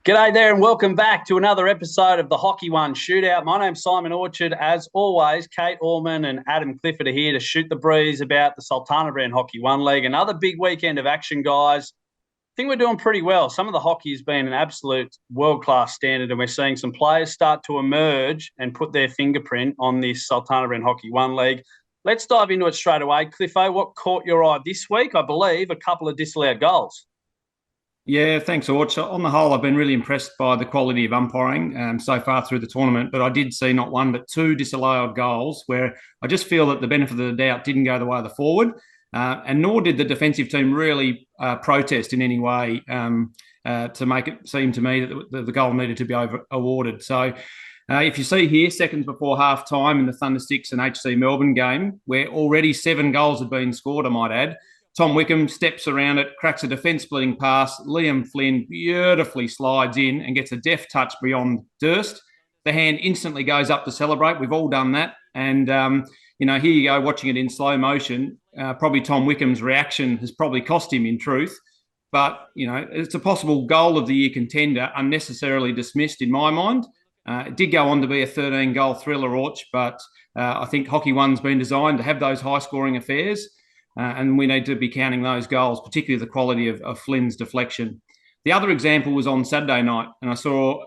G'day there and welcome back to another episode of the H1 Shootout. My name's Simon Orchard. As always, Kate Allman and Adam Clifford are here to shoot the breeze about the Sultana Brand Hockey One League. Another big weekend of action, guys. I think we're doing pretty well. Some of the hockey has been an absolute world-class standard, and we're seeing some players start to emerge and put their fingerprint on this Sultana Brand Hockey One League. Let's dive into it straight away. Cliffo, what caught your eye this week? I believe a couple of disallowed goals. Yeah, thanks, Orch. On the whole, I've been really impressed by the quality of umpiring so far through the tournament, but I did see not one but two disallowed goals where I just feel that the benefit of the doubt didn't go the way of the forward, and nor did the defensive team really protest in any way to make it seem to me that the goal needed to be awarded. So if you see here, seconds before half-time in the Thundersticks and HC Melbourne game, where already 7 goals had been scored, I might add, Tom Wickham steps around it, cracks a defence-splitting pass. Liam Flynn beautifully slides in and gets a deft touch beyond Durst. The hand instantly goes up to celebrate. We've all done that. And, here you go, watching it in slow motion. Probably Tom Wickham's reaction has probably cost him, in truth. But, it's a possible goal of the year contender, unnecessarily dismissed in my mind. It did go on to be a 13-goal thriller, Orch, but I think Hockey One's been designed to have those high-scoring affairs. And we need to be counting those goals, particularly the quality of Flynn's deflection. The other example was on Saturday night, and I saw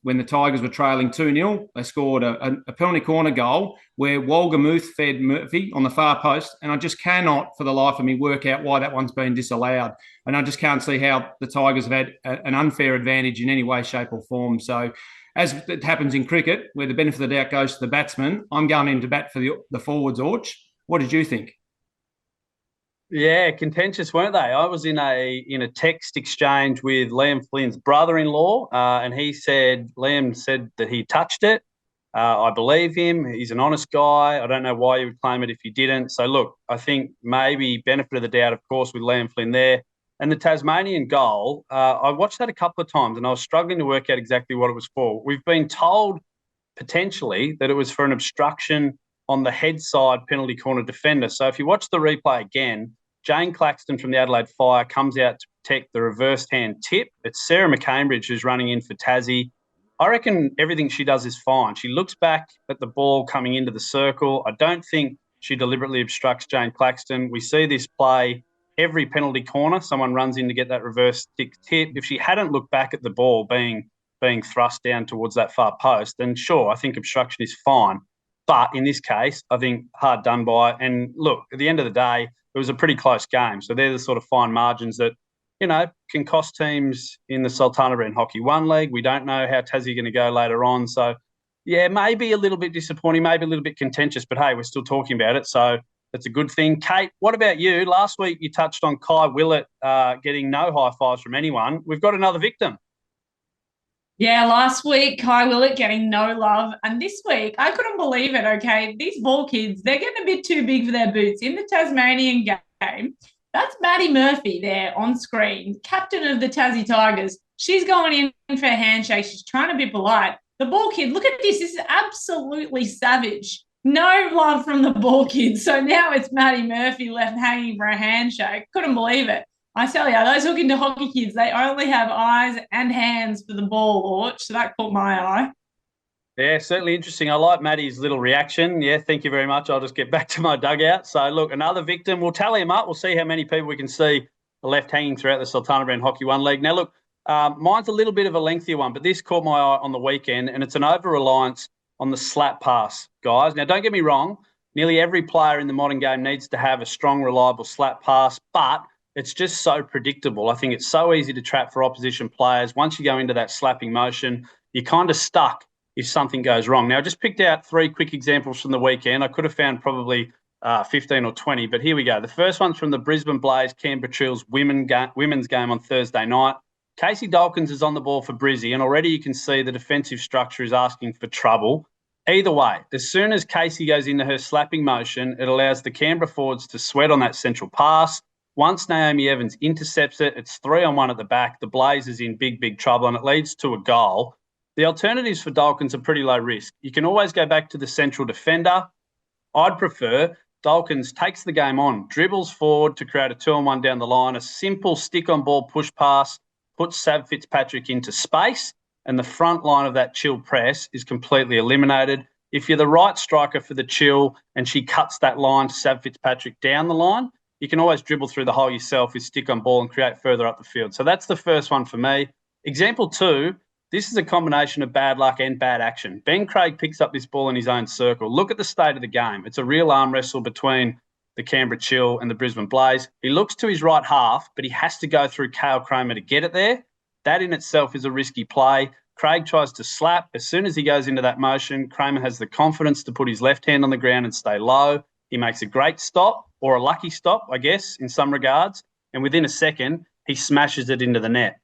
when the Tigers were trailing 2-0, they scored a penalty corner goal where Wolgamuth fed Murphy on the far post, and I just cannot, for the life of me, work out why that one's been disallowed. And I just can't see how the Tigers have had an unfair advantage in any way, shape or form. So as it happens in cricket, where the benefit of the doubt goes to the batsman, I'm going into bat for the forwards, Orch. What did you think? Yeah, contentious, weren't they? I was in a text exchange with Liam Flynn's brother-in-law, and Liam said that he touched it. I believe him. He's an honest guy. I don't know why he would claim it if he didn't. So, look, I think maybe benefit of the doubt, of course, with Liam Flynn there. And the Tasmanian goal, I watched that a couple of times, and I was struggling to work out exactly what it was for. We've been told potentially that it was for an obstruction on the head side penalty corner defender. So if you watch the replay again, Jane Claxton from the Adelaide Fire comes out to protect the reversed hand tip. It's Sarah McCambridge who's running in for Tassie. I reckon everything she does is fine. She looks back at the ball coming into the circle. I don't think she deliberately obstructs Jane Claxton. We see this play every penalty corner. Someone runs in to get that reverse stick tip. If she hadn't looked back at the ball being thrust down towards that far post, then sure, I think obstruction is fine. But in this case, I think hard done by. And look, at the end of the day, it was a pretty close game. So they're the sort of fine margins that, can cost teams in the Sultana Brand Hockey One League. We don't know how Tassie are going to go later on. So, yeah, maybe a little bit disappointing, maybe a little bit contentious, but hey, we're still talking about it. So that's a good thing. Kate, what about you? Last week you touched on Kai Willett getting no high fives from anyone. We've got another victim. Yeah, last week, Kai Willett getting no love. And this week, I couldn't believe it, okay? These ball kids, they're getting a bit too big for their boots. In the Tasmanian game, that's Maddie Murphy there on screen, captain of the Tassie Tigers. She's going in for a handshake. She's trying to be polite. The ball kid, look at this. This is absolutely savage. No love from the ball kid. So now it's Maddie Murphy left hanging for a handshake. Couldn't believe it. I tell you, those hook into hockey kids, they only have eyes and hands for the ball, Orch. So that caught my eye. Yeah, certainly interesting. I like Maddie's little reaction. Yeah, thank you very much. I'll just get back to my dugout. So, look, another victim. We'll tally them up. We'll see how many people we can see left hanging throughout the Sultana Brand Hockey One League. Now, look, mine's a little bit of a lengthier one, but this caught my eye on the weekend, and it's an over-reliance on the slap pass, guys. Now, don't get me wrong. Nearly every player in the modern game needs to have a strong, reliable slap pass, but it's just so predictable. I think it's so easy to trap for opposition players. Once you go into that slapping motion, you're kind of stuck if something goes wrong. Now, I just picked out 3 quick examples from the weekend. I could have found probably 15 or 20, but here we go. The first one's from the Brisbane Blaze Canberra Chills women's game on Thursday night. Casey Dawkins is on the ball for Brizzy, and already you can see the defensive structure is asking for trouble. Either way, as soon as Casey goes into her slapping motion, it allows the Canberra forwards to sweat on that central pass. Once Naomi Evans intercepts it, it's 3-on-1 at the back. The Blaze is in big, big trouble, and it leads to a goal. The alternatives for Dawkins are pretty low risk. You can always go back to the central defender. I'd prefer Dawkins takes the game on, dribbles forward to create a 2-on-1 down the line, a simple stick-on-ball push pass, puts Sav Fitzpatrick into space, and the front line of that chill press is completely eliminated. If you're the right striker for the chill and she cuts that line to Sav Fitzpatrick down the line, you can always dribble through the hole yourself with stick on ball and create further up the field. So that's the first one for me. Example 2, this is a combination of bad luck and bad action. Ben Craig picks up this ball in his own circle. Look at the state of the game. It's a real arm wrestle between the Canberra Chill and the Brisbane Blaze. He looks to his right half, but he has to go through Kale Kramer to get it there. That in itself is a risky play. Craig tries to slap. As soon as he goes into that motion, Kramer has the confidence to put his left hand on the ground and stay low. He makes a great stop, or a lucky stop, I guess, in some regards. And within a second, he smashes it into the net.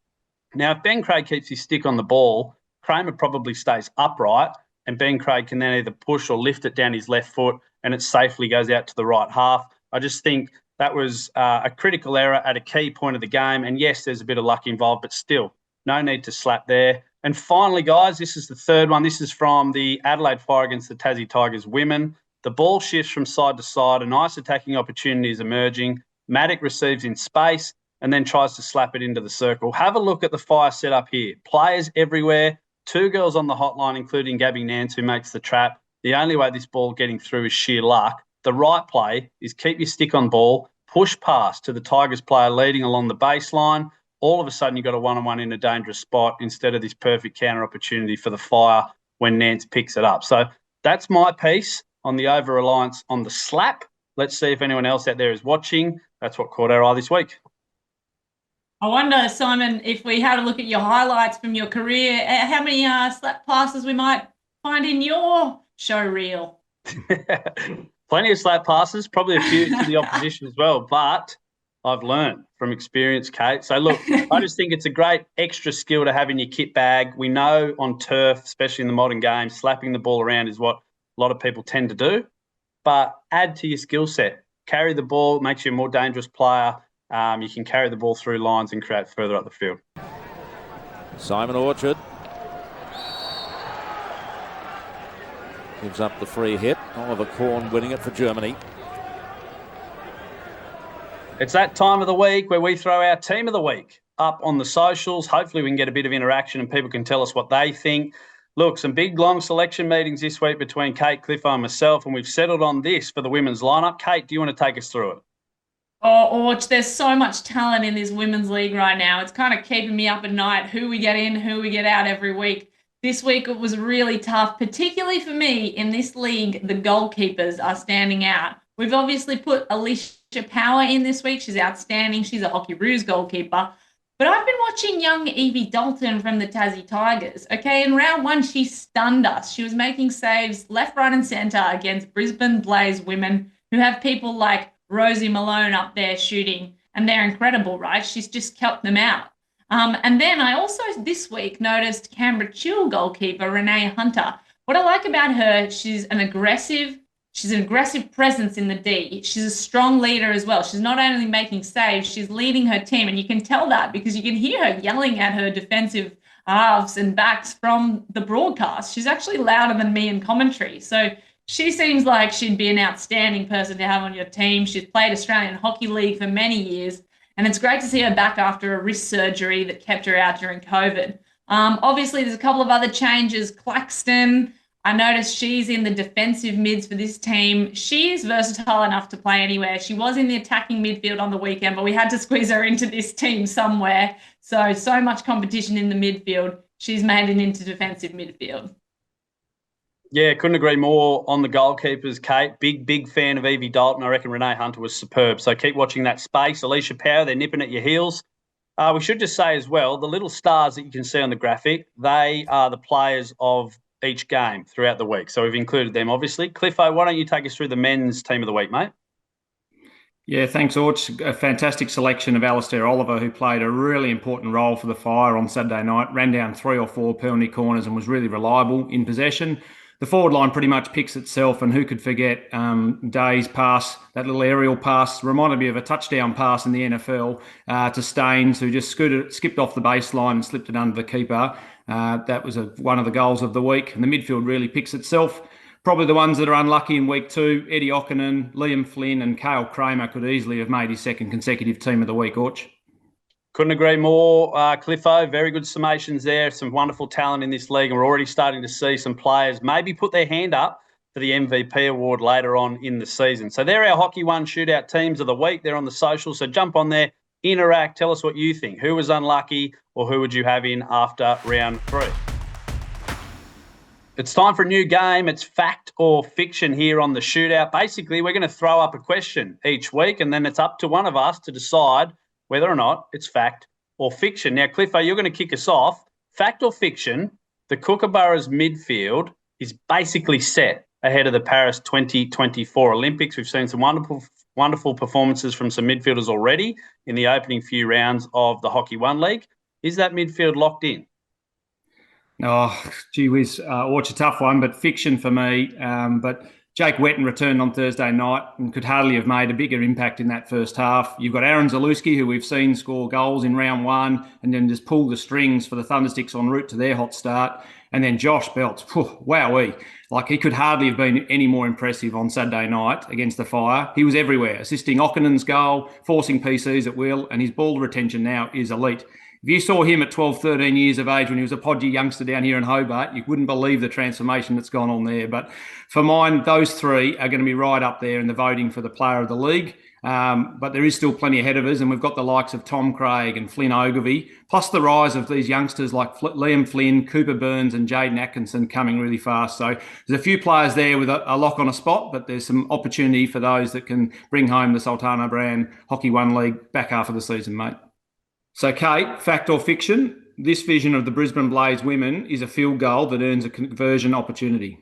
Now, if Ben Craig keeps his stick on the ball, Kramer probably stays upright, and Ben Craig can then either push or lift it down his left foot, and it safely goes out to the right half. I just think that was a critical error at a key point of the game. And yes, there's a bit of luck involved, but still, no need to slap there. And finally, guys, this is the third one. This is from the Adelaide Fire against the Tassie Tigers women. The ball shifts from side to side. A nice attacking opportunity is emerging. Maddock receives in space and then tries to slap it into the circle. Have a look at the Fire setup here. Players everywhere. 2 girls on the hotline, including Gabby Nance, who makes the trap. The only way this ball getting through is sheer luck. The right play is keep your stick on ball, push pass to the Tigers player leading along the baseline. All of a sudden, you've got a one-on-one in a dangerous spot instead of this perfect counter opportunity for the Fire when Nance picks it up. So that's my piece on the over-reliance on the slap. Let's see if anyone else out there is watching. That's what caught our eye this week. I wonder, Simon, if we had a look at your highlights from your career, how many slap passes we might find in your show reel? Plenty of slap passes, probably a few to the opposition as well, but I've learned from experience, Kate. So, look, I just think it's a great extra skill to have in your kit bag. We know on turf, especially in the modern game, slapping the ball around is what a lot of people tend to do, but add to your skill set. Carry the ball, makes you a more dangerous player. You can carry the ball through lines and create further up the field. Simon Orchard gives up the free hit. Oliver Korn winning it for Germany. It's that time of the week where we throw our team of the week up on the socials. Hopefully we can get a bit of interaction and people can tell us what they think. Look, some big, long selection meetings this week between Kate, Clifford and myself, and we've settled on this for the women's lineup. Kate, do you want to take us through it? Oh, Orch, there's so much talent in this women's league right now. It's kind of keeping me up at night, who we get in, who we get out every week. This week it was really tough, particularly for me in this league. The goalkeepers are standing out. We've obviously put Alicia Power in this week. She's outstanding. She's a Hockey Roos goalkeeper. But I've been watching young Evie Dalton from the Tassie Tigers. Okay, in round 1, she stunned us. She was making saves left, right and centre against Brisbane Blaze women who have people like Rosie Malone up there shooting, and they're incredible, right? She's just kept them out. And then I also this week noticed Canberra Chill goalkeeper Renee Hunter. What I like about her, she's an aggressive presence in the D. She's a strong leader as well. She's not only making saves, she's leading her team. And you can tell that because you can hear her yelling at her defensive halves and backs from the broadcast. She's actually louder than me in commentary. So she seems like she'd be an outstanding person to have on your team. She's played Australian Hockey League for many years. And it's great to see her back after a wrist surgery that kept her out during COVID. Obviously, there's a couple of other changes. Claxton, I noticed she's in the defensive mids for this team. She is versatile enough to play anywhere. She was in the attacking midfield on the weekend, but we had to squeeze her into this team somewhere. So much competition in the midfield. She's made it into defensive midfield. Yeah, couldn't agree more on the goalkeepers, Kate. Big fan of Evie Dalton. I reckon Renee Hunter was superb. So keep watching that space. Alicia Power, they're nipping at your heels. We should just say as well, the little stars that you can see on the graphic, they are the players of each game throughout the week. So we've included them, obviously. Cliffo, why don't you take us through the men's team of the week, mate? Yeah, thanks, Orch. A fantastic selection of Alistair Oliver, who played a really important role for the Fire on Saturday night, ran down 3 or 4 penalty corners and was really reliable in possession. The forward line pretty much picks itself, and who could forget Day's pass, that little aerial pass, reminded me of a touchdown pass in the NFL to Staines, who just skipped off the baseline and slipped it under the keeper. That was one of the goals of the week, and the midfield really picks itself. Probably the ones that are unlucky in week 2, Eddie Okinen, Liam Flynn and Kale Kramer could easily have made his second consecutive team of the week, Orch. Couldn't agree more, Cliffo. Very good summations there. Some wonderful talent in this league, and we're already starting to see some players maybe put their hand up for the MVP award later on in the season. So they're our H1 Shootout teams of the week. They're on the social, so jump on there, interact, tell us what you think. Who was unlucky, or who would you have in after round 3? It's time for a new game. It's fact or fiction here on the Shootout. Basically, we're going to throw up a question each week, and then it's up to one of us to decide whether or not it's fact or fiction. Now, Cliffo, you're going to kick us off. Fact or fiction, the Kookaburra's midfield is basically set ahead of the Paris 2024 Olympics. We've seen some wonderful performances from some midfielders already in the opening few rounds of the Hockey One League. Is that midfield locked in? Oh, gee whiz, it's a tough one, but fiction for me. But Jake Wetton returned on Thursday night and could hardly have made a bigger impact in that first half. You've got Aaron Zalewski, who we've seen score goals in round 1 and then just pull the strings for the Thundersticks en route to their hot start. And then Josh Belts, wowee. Like, he could hardly have been any more impressive on Saturday night against the Fire. He was everywhere, assisting Okkanen's goal, forcing PCs at will, and his ball retention now is elite. If you saw him at 12, 13 years of age when he was a podgy youngster down here in Hobart, you wouldn't believe the transformation that's gone on there. But for mine, those three are going to be right up there in the voting for the player of the league. But there is still plenty ahead of us, and we've got the likes of Tom Craig and Flynn Ogilvie, plus the rise of these youngsters like Liam Flynn, Cooper Burns and Jaden Atkinson coming really fast. So there's a few players there with a lock on a spot, but there's some opportunity for those that can bring home the Sultana brand Hockey One League back half of the season, mate. So, Kate, fact or fiction, this vision of the Brisbane Blaze women is a field goal that earns a conversion opportunity.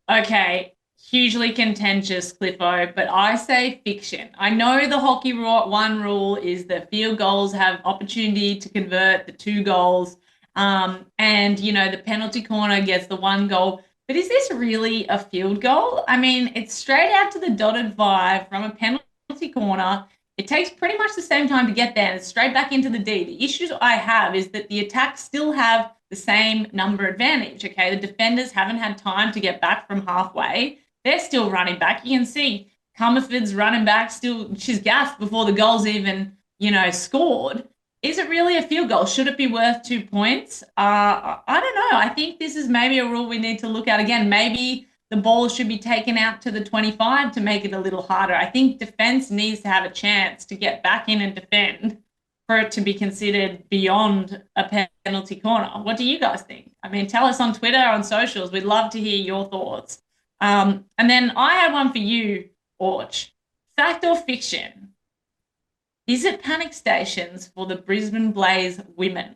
Okay, hugely contentious, Cliffo, but I say fiction. I know the Hockey One rule is that field goals have opportunity to convert the 2 goals, and, you know, the penalty corner gets the 1 goal. But is this really a field goal? I mean, it's straight out to the dotted 5 from a penalty corner. It takes pretty much the same time to get there, and it's straight back into the D. The issue I have is that the attacks still have the same number advantage, okay? The defenders haven't had time to get back from halfway. They're still running back. You can see Comerford's running back still. She's gassed before the goal's even, scored. Is it really a field goal? Should it be worth 2 points? I don't know. I think this is maybe a rule we need to look at again. Maybe the ball should be taken out to the 25 to make it a little harder. I think defense needs to have a chance to get back in and defend for it to be considered beyond a penalty corner. What do you guys think? I mean, tell us on Twitter, on socials. We'd love to hear your thoughts. And then I have one for you, Orch. Fact or fiction? Is it panic stations for the Brisbane Blaze women?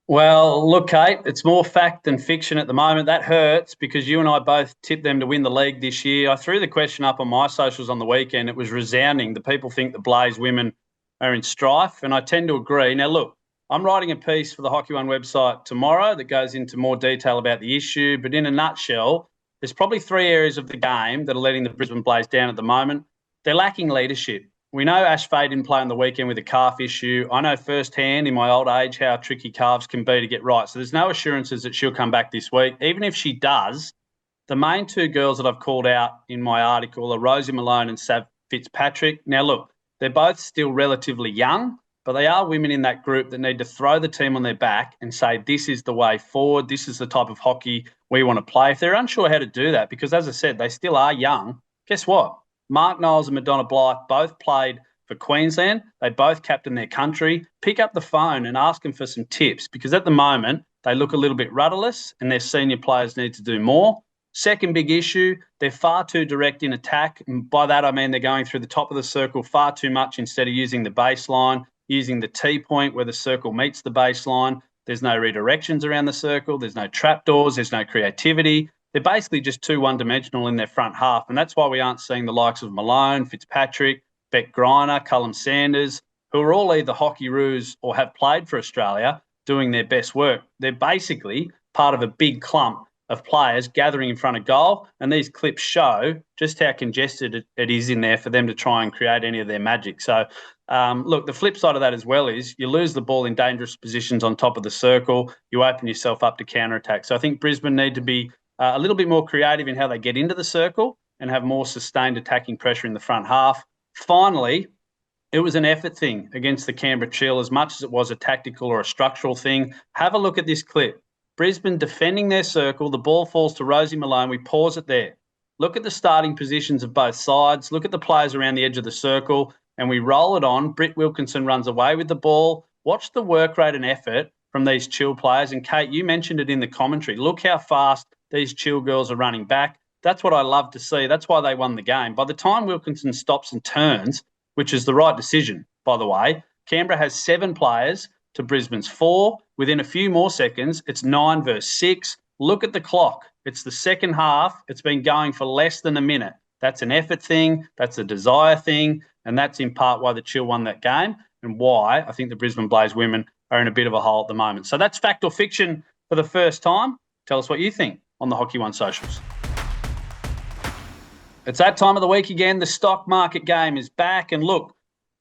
Well, look, Kate, it's more fact than fiction at the moment. That hurts because you and I both tipped them to win the league this year. I threw the question up on my socials on the weekend. It was resounding. The people think the Blaze women are in strife, and I tend to agree. Now, look, I'm writing a piece for the Hockey One website tomorrow that goes into more detail about the issue, but in a nutshell, there's probably 3 areas of the game that are letting the Brisbane Blaze down at the moment. They're lacking leadership. We know Ash Fay didn't play on the weekend with a calf issue. I know firsthand in my old age how tricky calves can be to get right. So there's no assurances that she'll come back this week. Even if she does, the main 2 girls that I've called out in my article are Rosie Malone and Sav Fitzpatrick. Now, look, they're both still relatively young, but they are women in that group that need to throw the team on their back and say, this is the way forward. This is the type of hockey we want to play. If they're unsure how to do that, because as I said, they still are young, guess what? Mark Knowles and Madonna Blythe both played for Queensland. They both captained their country. Pick up the phone and ask them for some tips, because at the moment they look a little bit rudderless and their senior players need to do more. Second big issue, they're far too direct in attack. And by that, I mean they're going through the top of the circle far too much instead of using the baseline, using the T-point where the circle meets the baseline. There's no redirections around the circle. There's no trapdoors. There's no creativity. They're basically just too one-dimensional in their front half, and that's why we aren't seeing the likes of Malone, Fitzpatrick, Beck Griner, Cullum Sanders, who are all either hockey-roos or have played for Australia, doing their best work. They're basically part of a big clump of players gathering in front of goal, and these clips show just how congested it is in there for them to try and create any of their magic. So, look, the flip side of that as well is you lose the ball in dangerous positions on top of the circle, you open yourself up to counter-attack. So I think Brisbane need to be a little bit more creative in how they get into the circle and have more sustained attacking pressure in the front half. Finally, It was an effort thing against the Canberra Chill as much as it was a tactical or a structural thing. Have a look at this clip. Brisbane defending their circle. The ball falls to Rosie Malone. We pause it there. Look at the starting positions of both sides. Look at the players around the edge of the circle, and we roll it on. Britt Wilkinson runs away with the ball. Watch the work rate and effort from these Chill players. And Kate, you mentioned it in the commentary. Look how fast these Chill girls are running back. That's what I love to see. That's why they won the game. By the time Wilkinson stops and turns, which is the right decision, by the way, Canberra has 7 players to Brisbane's 4. Within a few more seconds, it's 9 versus 6. Look at the clock. It's the second half. It's been going for less than a minute. That's an effort thing. That's a desire thing. And that's in part why the Chill won that game and why I think the Brisbane Blaze women are in a bit of a hole at the moment. So that's fact or fiction for the first time. Tell us what you think on the Hockey One socials. It's that time of the week again. The stock market game is back. And look,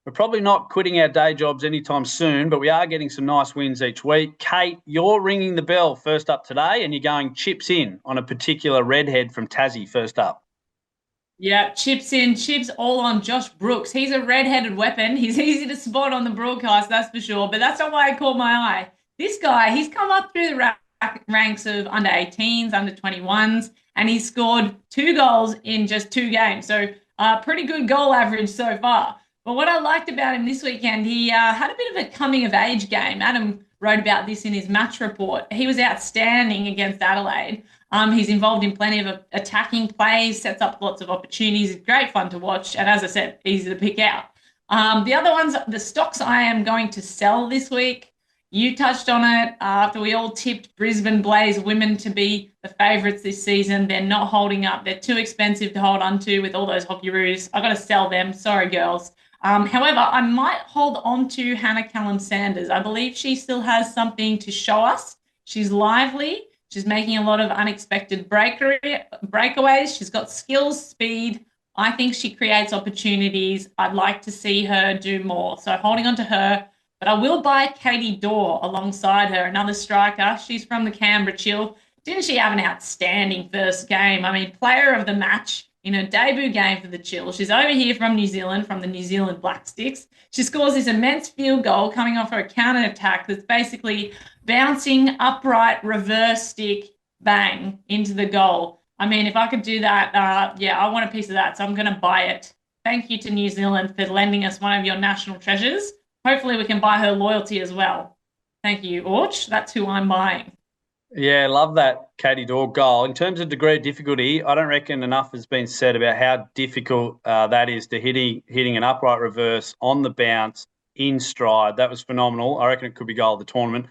we're probably not quitting our day jobs anytime soon, but we are getting some nice wins each week. Kate, you're ringing the bell first up today, and you're going chips in on a particular redhead from Tassie first up. Yeah, chips in, chips all on Josh Brooks. He's a red-headed weapon. He's easy to spot on the broadcast, that's for sure. But that's not why I caught my eye. This guy, he's come up through the ranks of under 18s, under 21s, and he's scored 2 goals in just 2 games. So pretty good goal average so far. But what I liked about him this weekend, he had a bit of a coming-of-age game. Adam wrote about this in his match report. He was outstanding against Adelaide. He's involved in plenty of attacking plays, sets up lots of opportunities. Great fun to watch. And as I said, easy to pick out. The other ones, the stocks I am going to sell this week. You touched on it after we all tipped Brisbane Blaze women to be the favourites this season. They're not holding up. They're too expensive to hold on to with all those hockey roos. I've got to sell them. Sorry, girls. However, I might hold on to Hannah Callum-Sanders. I believe she still has something to show us. She's lively. She's making a lot of unexpected breakaways. She's got skills, speed. I think she creates opportunities. I'd like to see her do more. So holding on to her. But I will buy Katie Dorr alongside her, another striker. She's from the Canberra Chill. Didn't she have an outstanding first game? I mean, player of the match in her debut game for the Chill. She's over here from New Zealand, from the New Zealand Black Sticks. She scores this immense field goal coming off her counter-attack that's basically bouncing upright, reverse stick, bang, into the goal. I mean, if I could do that, I want a piece of that, so I'm going to buy it. Thank you to New Zealand for lending us one of your national treasures. Hopefully we can buy her loyalty as well. Thank you, Orch. That's who I'm buying. Yeah, love that Katie Dorr goal. In terms of degree of difficulty, I don't reckon enough has been said about how difficult that is to hitting an upright reverse on the bounce in stride. That was phenomenal. I reckon it could be goal of the tournament.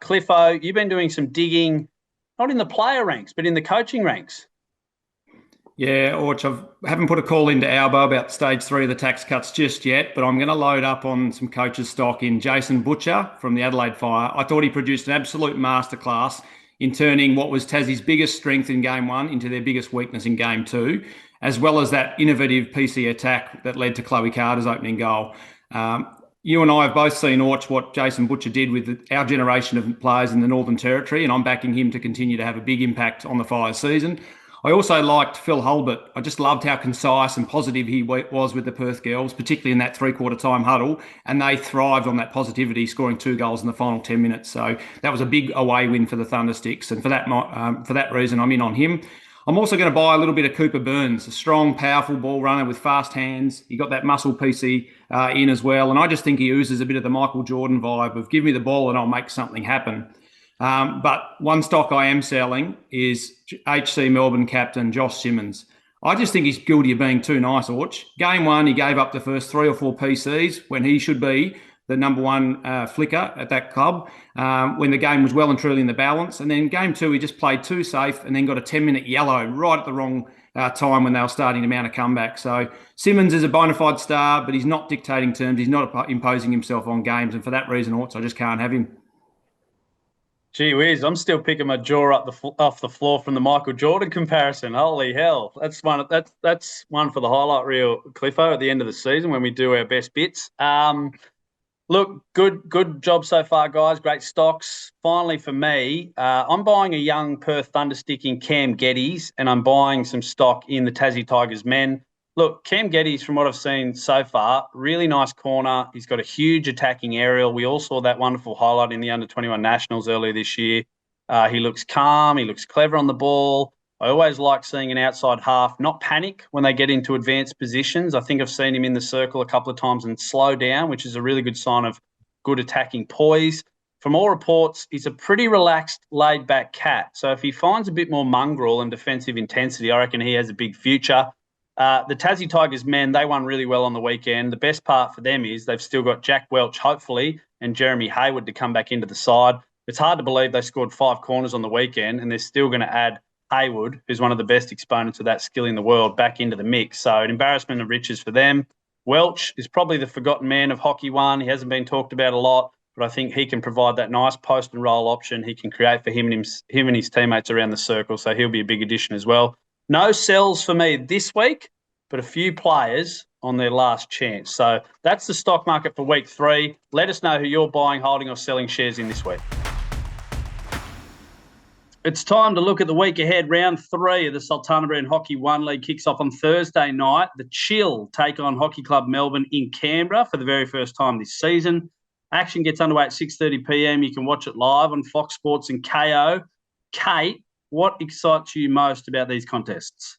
Cliffo, you've been doing some digging, not in the player ranks, but in the coaching ranks. Yeah, Orch, I haven't put a call into Albo about stage 3 of the tax cuts just yet, but I'm going to load up on some coaches' stock in Jason Butcher from the Adelaide Fire. I thought he produced an absolute masterclass in turning what was Tassie's biggest strength in Game 1 into their biggest weakness in Game 2, as well as that innovative PC attack that led to Chloe Carter's opening goal. You and I have both seen, Orch, what Jason Butcher did with our generation of players in the Northern Territory, and I'm backing him to continue to have a big impact on the Fire's season. I also liked Phil Hulbert. I just loved how concise and positive he was with the Perth girls, particularly in that 3/4 time huddle, and they thrived on that positivity, scoring 2 goals in the final 10 minutes. So that was a big away win for the Thundersticks, and for that reason, I'm in on him. I'm also going to buy a little bit of Cooper Burns, a strong, powerful ball runner with fast hands. He got that muscle PC in as well, and I just think he oozes a bit of the Michael Jordan vibe of give me the ball and I'll make something happen. But one stock I am selling is HC Melbourne captain Josh Simmons. I just think he's guilty of being too nice, Orch. Game 1, he gave up the first 3 or 4 PCs when he should be the number 1 flicker at that club, when the game was well and truly in the balance. And then Game 2, he just played too safe and then got a 10-minute yellow right at the wrong time when they were starting to mount a comeback. So Simmons is a bona fide star, but he's not dictating terms. He's not imposing himself on games. And for that reason, Orch, I just can't have him. Gee whiz, I'm still picking my jaw up off the floor from the Michael Jordan comparison. Holy hell. That's one for the highlight reel, Cliffo, at the end of the season when we do our best bits. Look, good job so far, guys. Great stocks. Finally, for me, I'm buying a young Perth Thunderstick in Cam Geddes, and I'm buying some stock in the Tassie Tigers men. Look, Cam Geddes, from what I've seen so far, really nice corner. He's got a huge attacking aerial. We all saw that wonderful highlight in the under-21 nationals earlier this year. He looks calm. He looks clever on the ball. I always like seeing an outside half not panic when they get into advanced positions. I think I've seen him in the circle a couple of times and slow down, which is a really good sign of good attacking poise. From all reports, he's a pretty relaxed, laid-back cat. So if he finds a bit more mongrel and defensive intensity, I reckon he has a big future. The Tassie Tigers men, they won really well on the weekend. The best part for them is they've still got Jack Welch, hopefully, and Jeremy Hayward to come back into the side. It's hard to believe they scored 5 corners on the weekend, and they're still going to add Hayward, who's one of the best exponents of that skill in the world, back into the mix. So an embarrassment of riches for them. Welch is probably the forgotten man of Hockey One. He hasn't been talked about a lot, but I think he can provide that nice post and roll option he can create for him and his teammates around the circle. So he'll be a big addition as well. No sells for me this week, but a few players on their last chance. So that's the stock market for week 3. Let us know who you're buying, holding or selling shares in this week. It's time to look at the week ahead. Round 3 of the Sultana Bran Hockey 1 League kicks off on Thursday night. The Chill take on Hockey Club Melbourne in Canberra for the very first time this season. Action gets underway at 6:30 p.m. You can watch it live on Fox Sports and KO. Kate, what excites you most about these contests?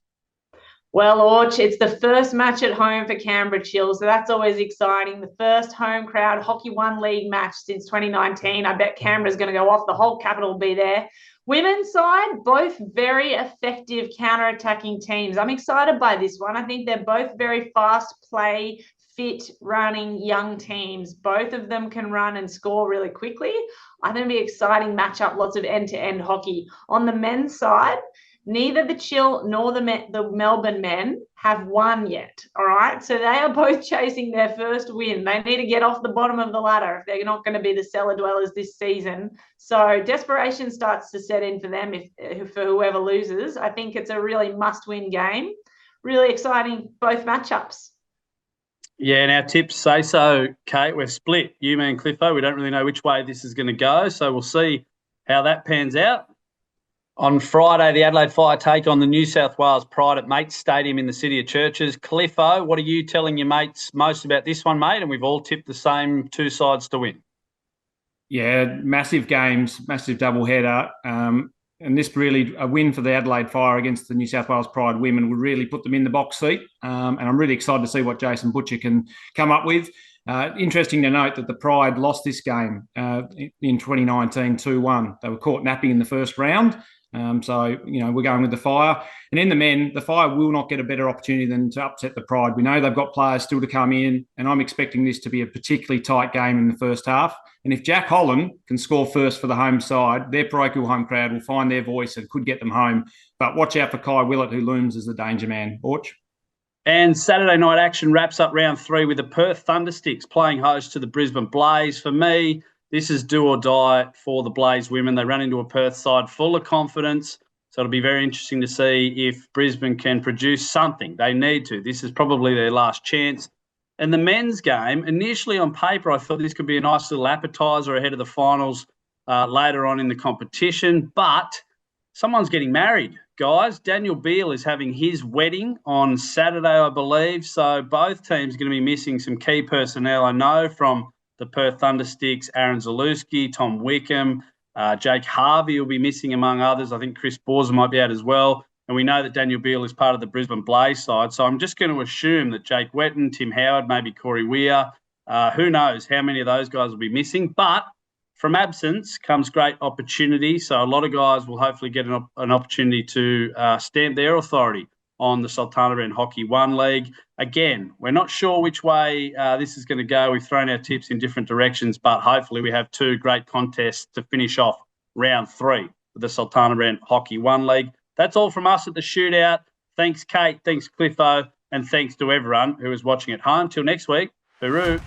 Well, Orch, it's the first match at home for Canberra Chill, so that's always exciting. The first home crowd Hockey 1 League match since 2019. I bet Canberra's going to go off. The whole capital will be there. Women's side, both very effective counter-attacking teams. I'm excited by this one. I think they're both very fast play, fit, running, young teams. Both of them can run and score really quickly. I think it'll be an exciting matchup, lots of end-to-end hockey. On the men's side, neither the Chill nor the Melbourne men have won yet, all right? So they are both chasing their first win. They need to get off the bottom of the ladder if they're not going to be the cellar dwellers this season. So desperation starts to set in for them for whoever loses. I think it's a really must-win game. Really exciting, both matchups. Yeah, and our tips say so, Kate. We're split, you, me and Clifford. We don't really know which way this is going to go, so we'll see how that pans out. On Friday, the Adelaide Fire take on the New South Wales Pride at Mates Stadium in the City of Churches. Cliffo, what are you telling your mates most about this one, mate? And we've all tipped the same 2 sides to win. Yeah, massive games, massive doubleheader. And this really, a win for the Adelaide Fire against the New South Wales Pride women would really put them in the box seat. And I'm really excited to see what Jason Butcher can come up with. Interesting to note that the Pride lost this game in 2019 2-1. They were caught napping in the first round. So, we're going with the Fire. And in the men, the Fire will not get a better opportunity than to upset the Pride. We know they've got players still to come in, and I'm expecting this to be a particularly tight game in the first half. And if Jack Holland can score first for the home side, their parochial home crowd will find their voice and could get them home. But watch out for Kai Willett, who looms as the danger man. Orch. And Saturday night action wraps up round 3 with the Perth Thundersticks playing host to the Brisbane Blaze. For me, this is do or die for the Blaze women. They run into a Perth side full of confidence. So it'll be very interesting to see if Brisbane can produce something. They need to. This is probably their last chance. And the men's game, initially on paper, I thought this could be a nice little appetizer ahead of the finals later on in the competition. But someone's getting married, guys. Daniel Beale is having his wedding on Saturday, I believe. So both teams are going to be missing some key personnel. I know from the Perth Thundersticks, Aaron Zalewski, Tom Wickham, Jake Harvey will be missing, among others. I think Chris Borza might be out as well. And we know that Daniel Beale is part of the Brisbane Blaze side. So I'm just going to assume that Jake Wetton, Tim Howard, maybe Corey Weir, who knows how many of those guys will be missing. But from absence comes great opportunity. So a lot of guys will hopefully get an opportunity to stamp their authority on the Sultana Bran Hockey 1 League. Again, we're not sure which way this is going to go. We've thrown our tips in different directions, but hopefully we have 2 great contests to finish off round 3 of the Sultana Bran Hockey 1 League. That's all from us at the Shootout. Thanks, Kate. Thanks, Cliffo. And thanks to everyone who is watching at home. Till next week, hooroo.